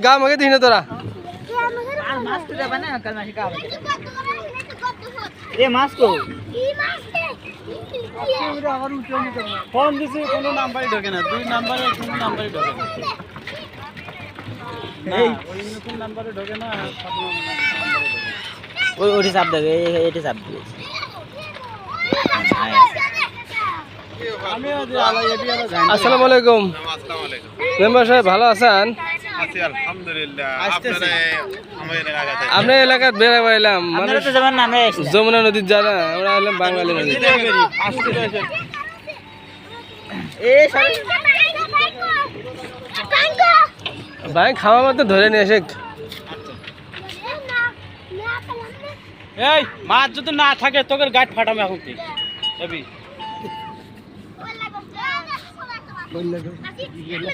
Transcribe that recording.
গা আমাকে দিস না তোরা ফোন দিছি কোনো নাম্বারই ঢোকে না, 2 নাম্বারে কোনো নাম্বারই ঢোকে না। এই ওই নতুন নাম্বারে ঢোকে না, ওইটি চাপ দেবে, এটি চাপ দিবে। আমি যে আলাই এটি আলাই জানি। আসসালামু আলাইকুম মেম্বার সাহেব, ভালো আছেন? আছি আলহামদুলিল্লাহ। আপনার এলাকায় বেড়া বেড়াইলাম মানে আপনারা তো যাবেন না, আমরা এসেছি। যমুনা নদীর জানা, আমরা এলাম বাঙালি নদী। ভাই খাওয়া মতো ধরে নিয়ে এসে এই মাছ যদি না থাকে তোকে গাইড ফাটামে এখন তুই